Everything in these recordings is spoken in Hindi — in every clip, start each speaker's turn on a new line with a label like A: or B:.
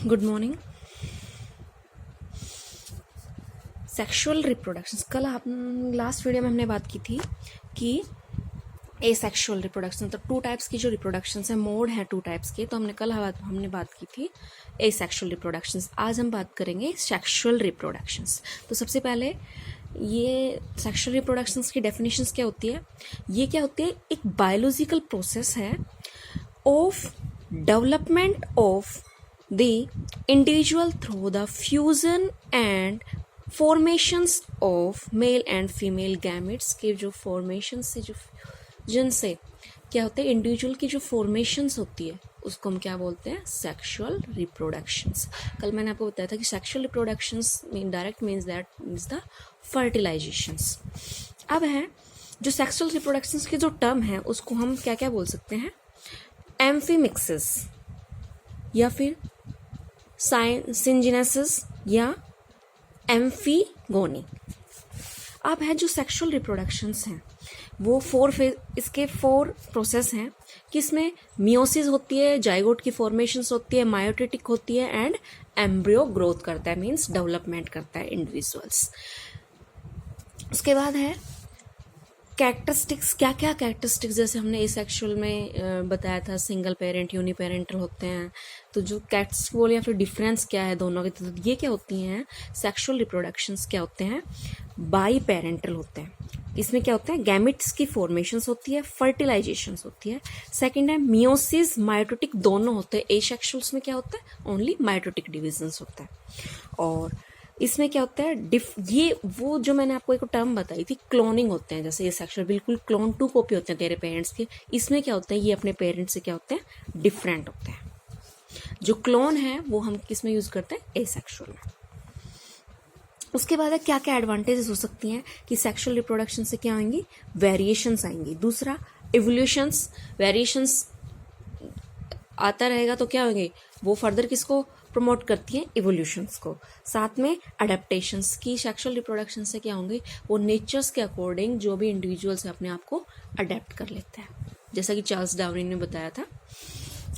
A: Good morning. सेक्सुअल रिप्रोडक्शन, कल आप लास्ट वीडियो में हमने बात की थी कि ए सेक्शुअल रिप्रोडक्शन, तो टू टाइप्स की जो रिप्रोडक्शन है, मोड है टू टाइप्स के। तो हमने बात की थी ए सेक्शुअल रिप्रोडक्शन। आज हम बात करेंगे सेक्शुअल रिप्रोडक्शंस। तो सबसे पहले ये सेक्शुअल रिप्रोडक्शंस की डेफिनेशंस क्या होती है? ये क्या होती है? एक बायोलॉजिकल प्रोसेस है of development of the individual through the fusion and formations of male and female gametes के जो formations से जो जिनसे क्या होते हैं, इंडिविजुअल की जो फॉर्मेशंस होती है उसको हम क्या बोलते हैं? Sexual reproductions. कल मैंने आपको बताया था कि sexual reproductions mean direct means that means the fertilisations. अब है जो सेक्सुअल रिप्रोडक्शंस के जो टर्म है उसको हम क्या क्या बोल सकते हैं? एम्फीमिक्सिस या फिर सिंजिनेसिस या एम्फीगोनी। अब है जो सेक्सुअल रिप्रोडक्शंस हैं वो इसके 4 प्रोसेस हैं कि इसमें मियोसिस होती है, जाइगोट की फॉर्मेशंस होती है, मायोटिटिक होती है एंड एम्ब्रियो ग्रोथ करता है, मींस डेवलपमेंट करता है इंडिविजुअल्स। उसके बाद है कैरेक्टरिस्टिक्स। क्या क्या कैरेक्टरिस्टिक्स, जैसे हमने एसेक्सुअल में बताया था सिंगल पेरेंट, यूनी पेरेंटल होते हैं। तो जो कैरेक्टरिस्टिक बोले या फिर डिफरेंस क्या है दोनों के, तो ये क्या होती हैं? सेक्सुअल रिप्रोडक्शंस क्या होते हैं? बाई पेरेंटल होते हैं। इसमें क्या होता है? गैमेट्स की फॉर्मेशंस होती है, फर्टिलाइजेशंस होती है। सेकंड है मियोसिस, माइटोटिक दोनों होते हैं। एसेक्सुअल्स में क्या होता है? ओनली माइटोटिक डिविजन्स होता है। और इसमें क्या होता है? ये वो जो मैंने आपको एक टर्म बताई थी, क्लोनिंग होते हैं। जैसे ये सेक्सुअल बिल्कुल क्लोन 2 कॉपी होते हैं तेरे पेरेंट्स के। इसमें क्या होता है? ये अपने पेरेंट्स से क्या होते हैं? डिफरेंट होते हैं। जो क्लोन है वो हम किस में यूज करते हैं? एसेक्सुअल में। उसके बाद क्या क्या एडवांटेजेस हो सकती हैं कि सेक्सुअल रिप्रोडक्शन से क्या आएंगी? वेरिएशंस आएंगी। दूसरा इवोल्यूशंस, वेरिएशंस आता रहेगा तो क्या होंगे? वो फर्दर किसको प्रमोट करती हैं? इवोल्यूशंस को। साथ में अडेप्टेशंस की सेक्सुअल रिप्रोडक्शन से क्या होंगे? वो नेचर्स के अकॉर्डिंग जो भी इंडिविजुअल्स अपने आप को अडेप्ट कर लेते हैं, जैसा कि चार्ल्स डार्विन ने बताया था।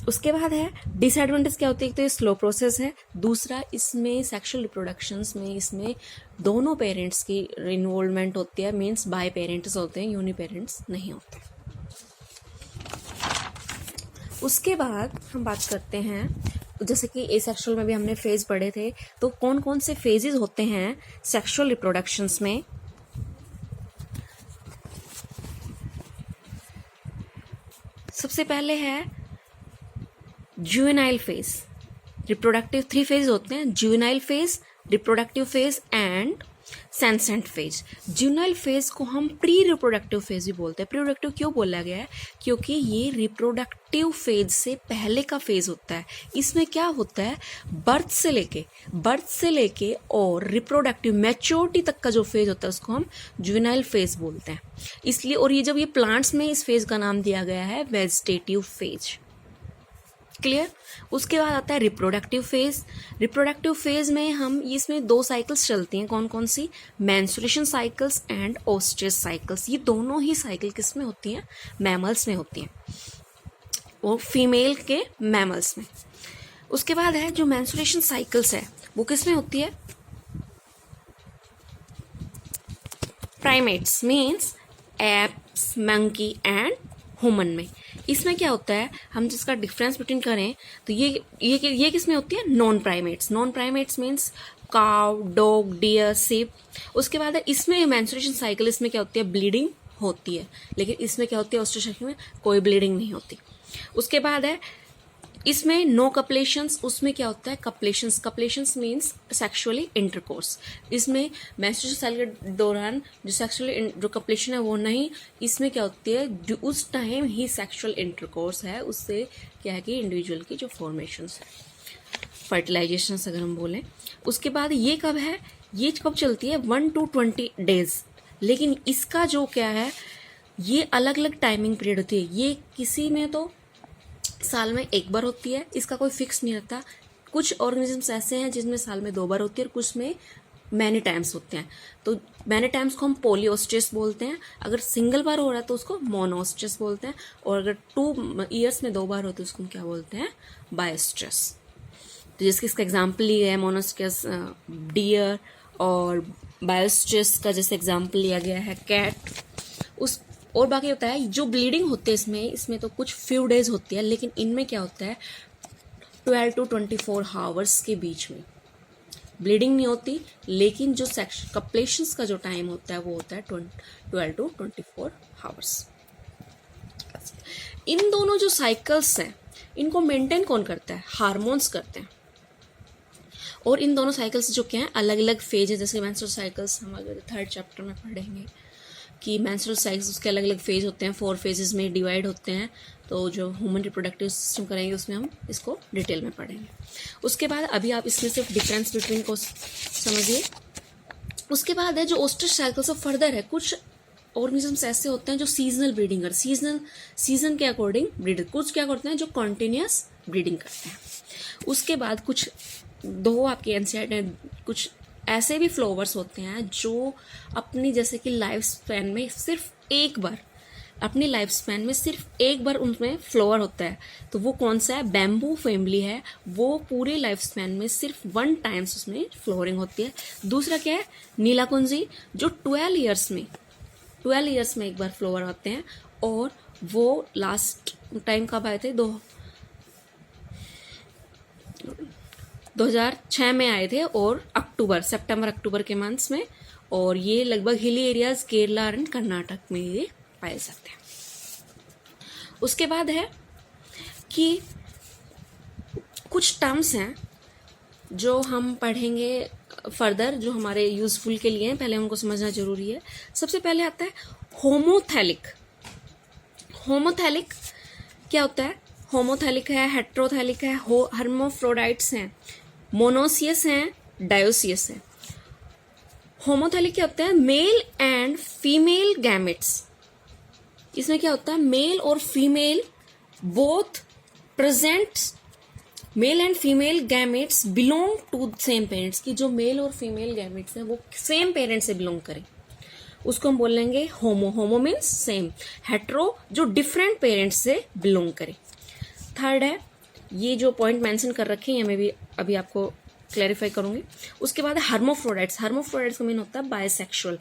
A: उसके बाद है डिसएडवांटेज क्या होती है? तो ये स्लो प्रोसेस है। दूसरा, इसमें सेक्सुअल रिप्रोडक्शंस में इसमें दोनों पेरेंट्स की इन्वॉल्वमेंट होती है, मीन्स बाय पेरेंट्स होते हैं, यूनी पेरेंट्स नहीं होते। उसके बाद हम बात करते हैं, जैसे कि एसेक्सुअल में भी हमने फेज पढ़े थे, तो कौन कौन से फेजेस होते हैं सेक्सुअल रिप्रोडक्शंस में? सबसे पहले है जुवेनाइल फेज। रिप्रोडक्टिव 3 फेज होते हैं: juvenile phase, reproductive phase and senescent phase. Juvenile phase को हम प्री रिप्रोडक्टिव फेज भी बोलते हैं। प्री रिप्रोडक्टिव क्यों बोला गया है? क्योंकि ये रिप्रोडक्टिव फेज से पहले का फेज होता है। इसमें क्या होता है? बर्थ से लेके और रिप्रोडक्टिव मैच्योरिटी तक का जो फेज होता है उसको हम जुवेनाइल फेज बोलते हैं। इसलिए, और ये जब ये प्लांट्स में इस फेज का नाम दिया गया है वेजिटेटिव फेज। क्लियर? उसके बाद आता है रिप्रोडक्टिव फेज। रिप्रोडक्टिव फेज में हम इसमें 2 साइकिल्स चलती हैं। कौन कौन सी? Menstruation cycles and oestrous cycles. ये दोनों ही साइकिल किस में होती हैं? मैमल्स में होती हैं, और फीमेल के मैमल्स में। उसके बाद है जो मेंस्ट्रुएशन साइकिल्स है वो किस में होती है? Primates means apps, monkey and human में। इसमें क्या होता है? हम जिसका डिफरेंस बिटवीन करें तो ये किस में होती है? Non primates. Non primates means cow, dog, deer, sheep. उसके बाद है इसमें मेंस्ट्रुएशन साइकिल, इसमें क्या होती है? ब्लीडिंग होती है, लेकिन इसमें क्या होती है? ओस्ट्रोसेक्शन में कोई ब्लीडिंग नहीं होती। उसके बाद है इसमें नो कपलेशंस। उसमें क्या होता है? कपलेशंस। कपलेशंस मीन्स सेक्सुअली इंटरकोर्स। इसमें मेंस्ट्रुएशन साइकिल के दौरान जो सेक्सुअली जो कपलेशन है वो नहीं। इसमें क्या होती है? जो उस टाइम ही सेक्सुअल इंटरकोर्स है, उससे क्या है कि इंडिविजुअल की जो फॉर्मेशंस है, फर्टिलाइजेशन अगर हम बोलें। उसके बाद ये कब है? ये कब चलती है? 1 to 20 डेज। लेकिन इसका जो क्या है, ये अलग अलग टाइमिंग पीरियड होती है। ये किसी में तो साल में 1 बार होती है, इसका कोई फिक्स नहीं रहता। कुछ ऑर्गेनिजम्स ऐसे हैं जिसमें साल में 2 बार होती है और कुछ में मैनी टाइम्स होते हैं। तो मैनी टाइम्स को हम पॉलीओस्ट्रेस बोलते हैं। अगर सिंगल बार हो रहा है तो उसको मोनोस्ट्रेस बोलते हैं, और अगर 2 ईयर्स में 2 बार होते हैं उसको हम क्या बोलते हैं? बायोस्ट्रेस। तो जिसके इसका एग्जाम्पल लिया है मोनोस्कियस डियर, और बायोस्टिस का जैसे एग्जाम्पल लिया गया है कैट। उस और बाकी होता है जो ब्लीडिंग होती है इसमें तो कुछ फ्यू डेज होती है, लेकिन इनमें क्या होता है 12 to 24 हावर्स के बीच में ब्लीडिंग नहीं होती, लेकिन जो कपलेशंस का जो टाइम होता है वो होता है 12 to 24 हावर्स। इन दोनों जो साइकिल्स हैं इनको मेंटेन कौन करता है? हार्मोन्स करते हैं। और इन दोनों साइकिल्स जो क्या हैं अलग अलग फेज है, जैसे मेंस्ट्रुअल साइकिल्स हम अगर 3rd चैप्टर में पढ़ेंगे कि मेंस्ट्रुअल साइकिल्स उसके अलग अलग फेज होते हैं, 4 फेजेस में डिवाइड होते हैं। तो जो ह्यूमन रिप्रोडक्टिव सिस्टम करेंगे उसमें हम इसको डिटेल में पढ़ेंगे। उसके बाद अभी आप इसमें सिर्फ डिफरेंस बिटवीन को समझिए। उसके बाद है जो ओस्ट्रिच साइकिल से फर्दर है, कुछ ऑर्गेनिजम्स ऐसे होते हैं जो सीजनल ब्रीडिंग कर सीजन के अकॉर्डिंग ब्रीड, कुछ क्या करते हैं जो कॉन्टिन्यूस ब्रीडिंग करते हैं। उसके बाद कुछ दो आपके एनसीईआरटी कुछ ऐसे भी फ्लावर्स होते हैं जो अपनी जैसे कि लाइफ स्पैन में सिर्फ एक बार उनमें फ्लावर होता है, तो वो कौन सा है? बैम्बू फैमिली है, वो पूरे लाइफ स्पैन में सिर्फ 1 टाइम्स उसमें फ्लोरिंग होती है। दूसरा क्या है? नीलाकुंजी, जो 12 इयर्स में एक बार फ्लावर आते हैं, और वो लास्ट टाइम कब आए थे? 2006 में आए थे, और सितंबर अक्टूबर के मंथ्स में, और ये लगभग hilly areas Kerala and Karnataka में ये पाए जाते हैं। उसके बाद है कि कुछ टर्म्स हैं जो हम पढ़ेंगे फर्दर, जो हमारे यूजफुल के लिए हैं, पहले उनको समझना जरूरी है। सबसे पहले आता है होमोथैलिक क्या होता है? होमोथैलिक है, हेट्रोथैलिक है, हर्माफ्रोडाइट्स हैं, मोनोसियस हैं, डायोसियस हैं। होमोथैलिक क्या होता है? Male and female gametes. इसमें क्या होता है? मेल और female both present, male and female gametes belong to same parents, की जो मेल और फीमेल गैमेट्स हैं वो सेम पेरेंट्स से बिलोंग करें, उसको हम बोल लेंगे होमो मीन्स सेम। हेट्रो जो डिफरेंट पेरेंट्स से बिलोंग करे। थर्ड है, ये जो पॉइंट मेंशन कर रखे हैं मैं भी अभी आपको क्लैरिफाई करूंगी। उसके बाद हर्माफ्रोडाइट्स का मीन होता है बायसेक्सुअल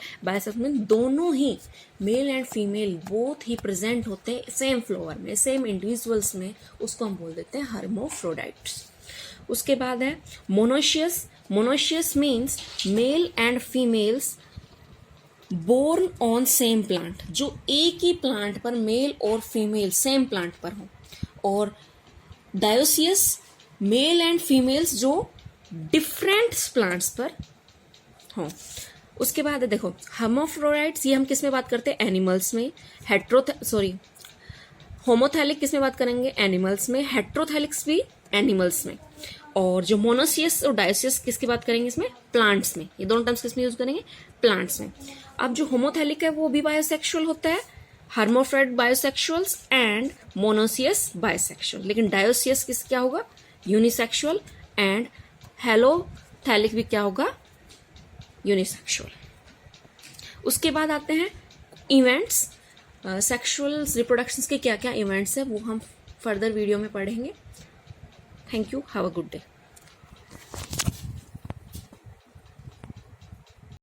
A: मीन दोनों ही मेल एंड फीमेल बोथ ही प्रेजेंट होते हैं सेम फ्लावर में, सेम इंडिविजुअल्स में, उसको हम बोल देते हैं हर्माफ्रोडाइट्स। उसके बाद है monoecious means male and females borne on same plant, जो एक ही प्लांट पर मेल और फीमेल सेम प्लांट पर हो। और डायोसियस मेल एंड फीमेल्स जो डिफरेंट प्लांट्स पर हों। उसके बाद देखो हर्माफ्रोडाइट्स, ये हम किस में बात करते हैं? एनिमल्स में। होमोथैलिक किस में बात करेंगे? एनिमल्स में। हेट्रोथैलिक्स भी एनिमल्स में। और जो मोनोसियस और डायोसियस किसकी बात करेंगे इसमें? प्लांट्स में। ये दोनों टर्म्स किस में यूज करेंगे? प्लांट्स में। अब जो होमोथैलिक है वो भी बायोसेक्सुअल होता है, हर्माफ्रोडाइट बायोसेक्सुअल्स एंड मोनोसियस बायोसेक्सुअल। लेकिन डायोसियस क्या होगा? यूनिसेक्सुअल। एंड हेलोथैलिक भी क्या होगा? यूनिसेक्सुअल। उसके बाद आते हैं इवेंट्स। सेक्सुअल रिप्रोडक्शन के क्या क्या इवेंट्स है वो हम फर्दर वीडियो में पढ़ेंगे। Thank you, have a good day.